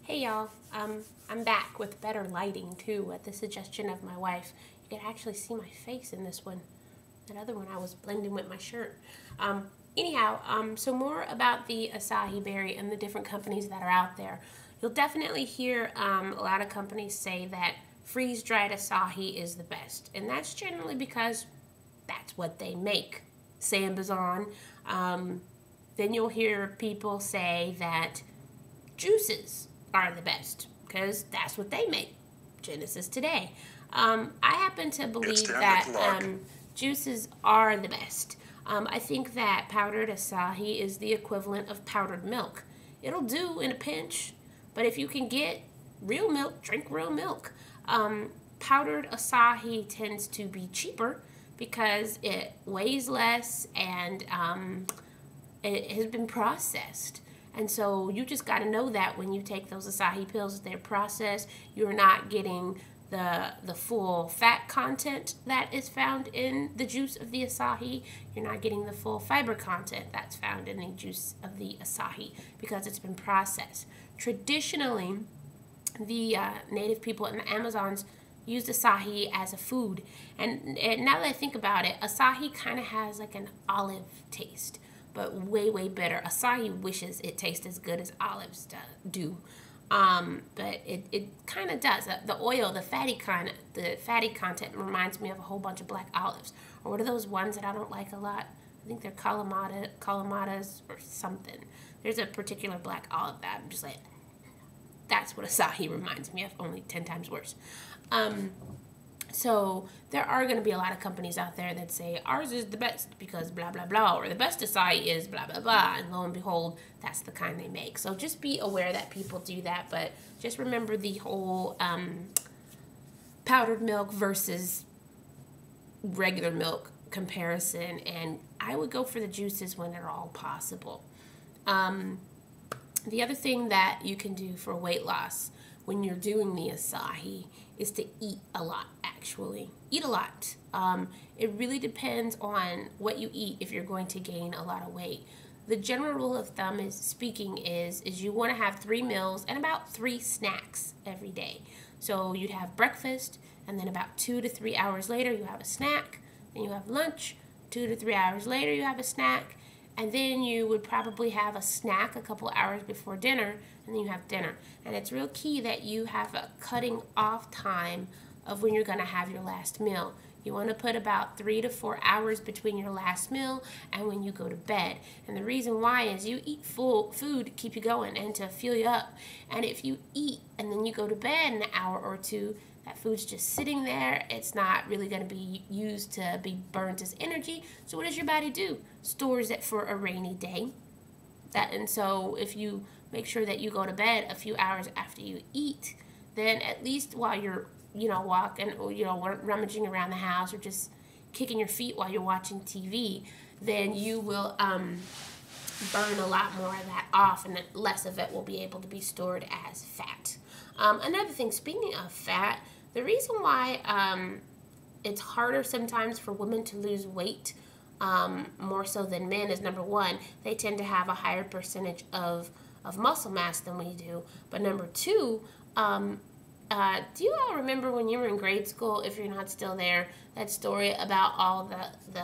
Hey y'all, I'm back with better lighting too at the suggestion of my wife. You can actually see my face in this one. That other one I was blending with my shirt. So more about the acai berry and the different companies that are out there. You'll definitely hear a lot of companies say that freeze-dried acai is the best. And that's generally because that's what they make. Sambazon. Then you'll hear people say that juices are the best because that's what they make. Genesis today. I happen to believe that juices are the best. I think that powdered acai is the equivalent of powdered milk. It'll do in a pinch, but if you can get real milk, drink real milk. Powdered acai tends to be cheaper because it weighs less and it has been processed. And so you just got to know that when you take those acai pills, they're processed. You're not getting the full fat content that is found in the juice of the acai. You're not getting the full fiber content that's found in the juice of the acai because it's been processed. Traditionally, the native people in the Amazons used acai as a food. And now that I think about it, acai kind of has like an olive taste, but way, way better. Acai wishes it tastes as good as olives do. But it kind of does. The oil, the fatty content reminds me of a whole bunch of black olives. Or what are those ones that I don't like a lot? I think they're Kalamatas or something. There's a particular black olive that I'm just like, that's what acai reminds me of, only 10 times worse. So there are going to be a lot of companies out there that say ours is the best because blah, blah, blah, or the best acai is blah, blah, blah. And lo and behold, that's the kind they make. So just be aware that people do that. But just remember the whole powdered milk versus regular milk comparison. And I would go for the juices when they're all possible. The other thing that you can do for weight loss when you're doing the acai is to eat a lot, actually. Eat a lot. It really depends on what you eat if you're going to gain a lot of weight. The general rule of thumb is you want to have 3 meals and about 3 snacks every day. So you'd have breakfast, and then about 2 to 3 hours later you have a snack, then you have lunch, 2 to 3 hours later you have a snack, and then you would probably have a snack a couple hours before dinner, and then you have dinner. And it's real key that you have a cutting off time of when you're going to have your last meal. You want to put about 3 to 4 hours between your last meal and when you go to bed. And the reason why is you eat full food to keep you going and to fuel you up. And if you eat and then you go to bed in an hour or two, that food's just sitting there. It's not really going to be used to be burnt as energy. So what does your body do? Stores it for a rainy day. And so if you make sure that you go to bed a few hours after you eat, then at least while you're, walking or, rummaging around the house or just kicking your feet while you're watching TV, then you will burn a lot more of that off, and less of it will be able to be stored as fat. Another thing, speaking of fat, the reason why it's harder sometimes for women to lose weight more so than men is, number one, they tend to have a higher percentage of muscle mass than we do. But number two, do you all remember when you were in grade school, if you're not still there, that story about all the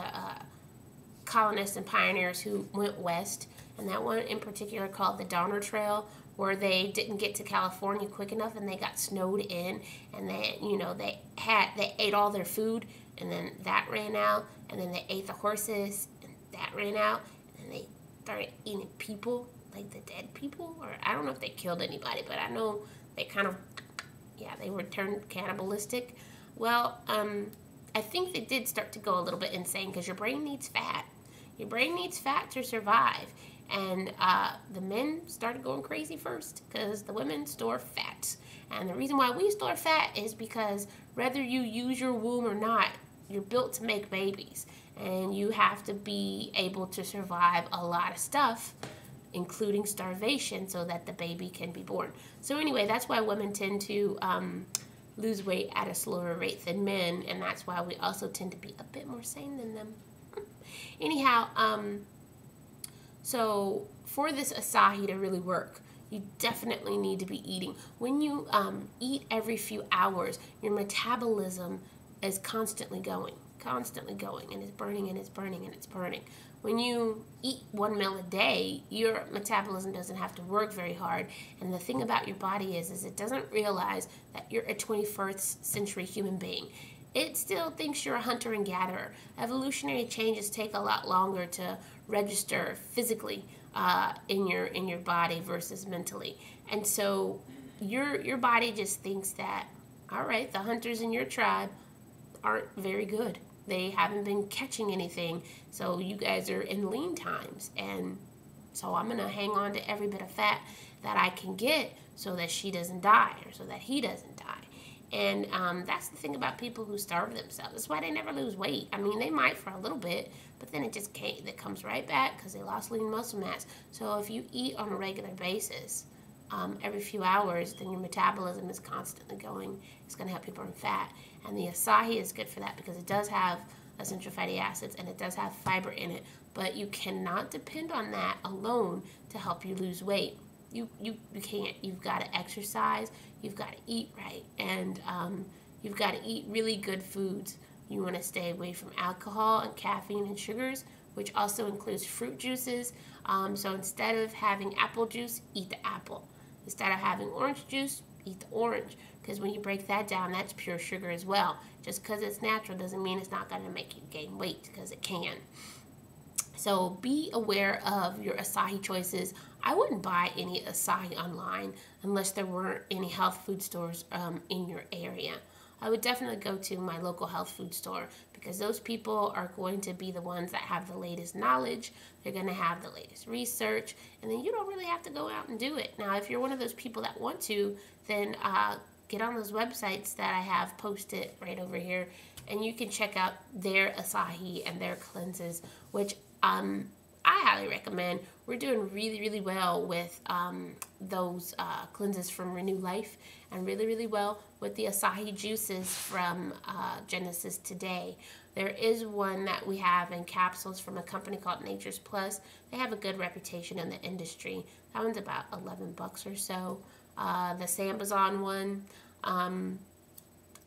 colonists and pioneers who went west, and that one in particular called the Donner Trail, where they didn't get to California quick enough and they got snowed in, and they ate all their food, and then that ran out, and then they ate the horses and that ran out, and then they started eating people, like the dead people, or I don't know if they killed anybody, but I know they kind of, they were turned cannibalistic. Well, I think they did start to go a little bit insane because your brain needs fat. Your brain needs fat to survive. And the men started going crazy first because the women store fat. And the reason why we store fat is because whether you use your womb or not, you're built to make babies. And you have to be able to survive a lot of stuff, including starvation, so that the baby can be born. So anyway, that's why women tend to lose weight at a slower rate than men, and that's why we also tend to be a bit more sane than them. Anyhow, so for this acai to really work, you definitely need to be eating. When you eat every few hours, your metabolism is constantly going, and it's burning and it's burning and it's burning. When you eat one meal a day, your metabolism doesn't have to work very hard. And the thing about your body is it doesn't realize that you're a 21st century human being. It still thinks you're a hunter and gatherer. Evolutionary changes take a lot longer to register physically in your body versus mentally. And so your body just thinks that, all right, the hunters in your tribe aren't very good. They haven't been catching anything, so you guys are in lean times, and so I'm gonna hang on to every bit of fat that I can get so that she doesn't die, or so that he doesn't die. And that's the thing about people who starve themselves. That's why they never lose weight. I mean, they might for a little bit, but then it comes right back because they lost lean muscle mass. So if you eat on a regular basis, every few hours, then your metabolism is constantly going. It's going to help you burn fat. And the acai is good for that because it does have essential fatty acids and it does have fiber in it. But you cannot depend on that alone to help you lose weight. You can't. You've got to exercise. You've got to eat right. And you've got to eat really good foods. You want to stay away from alcohol and caffeine and sugars, which also includes fruit juices. So instead of having apple juice, eat the apple. Instead of having orange juice, eat the orange. Because when you break that down, that's pure sugar as well. Just because it's natural doesn't mean it's not going to make you gain weight, because it can. So be aware of your acai choices. I wouldn't buy any acai online unless there weren't any health food stores in your area. I would definitely go to my local health food store because those people are going to be the ones that have the latest knowledge. They're going to have the latest research, and then you don't really have to go out and do it. Now, if you're one of those people that want to, then get on those websites that I have posted right over here, and you can check out their acai and their cleanses, which I highly recommend. We're doing really, really well with those cleanses from Renew Life, and really, really well with the acai juices from Genesis Today. There is one that we have in capsules from a company called Nature's Plus. They have a good reputation in the industry. That one's about $11 or so. The Sambazon one,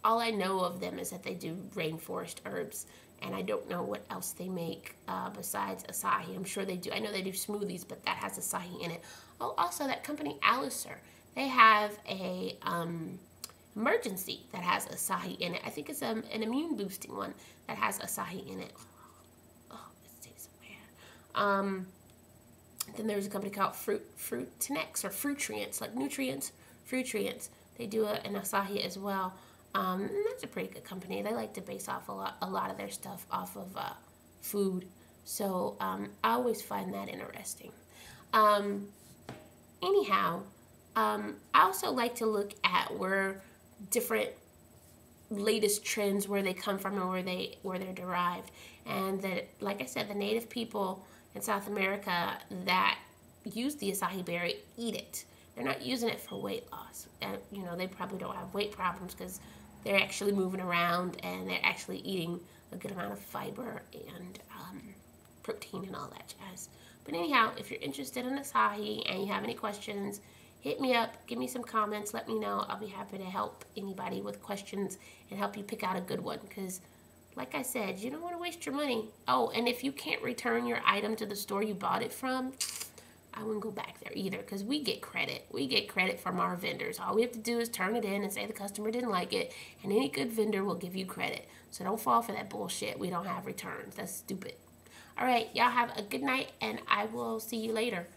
all I know of them is that they do rainforest herbs, and I don't know what else they make besides acai. I'm sure they do. I know they do smoothies, but that has acai in it. Oh, also that company Alistair, they have a emergency that has acai in it. I think it's an immune boosting one that has acai in it. Oh, it tastes so bad. Then there's a company called Fruitinex or Fruitrients, like nutrients, Fruitrients. They do an acai as well. And that's a pretty good company. They like to base off a lot of their stuff off of food. So I always find that interesting. Anyhow, I also like to look at where different latest trends, where they come from and where they're derived. And that, like I said, the native people in South America that use the acai berry eat it. They're not using it for weight loss. You know, they probably don't have weight problems because they're actually moving around and they're actually eating a good amount of fiber and protein and all that jazz. But anyhow, if you're interested in acai and you have any questions, hit me up, give me some comments, let me know. I'll be happy to help anybody with questions and help you pick out a good one, because like I said, you don't want to waste your money. Oh, and if you can't return your item to the store you bought it from, I wouldn't go back there either, because we get credit. We get credit from our vendors. All we have to do is turn it in and say the customer didn't like it, and any good vendor will give you credit. So don't fall for that bullshit. We don't have returns. That's stupid. All right, y'all have a good night, and I will see you later.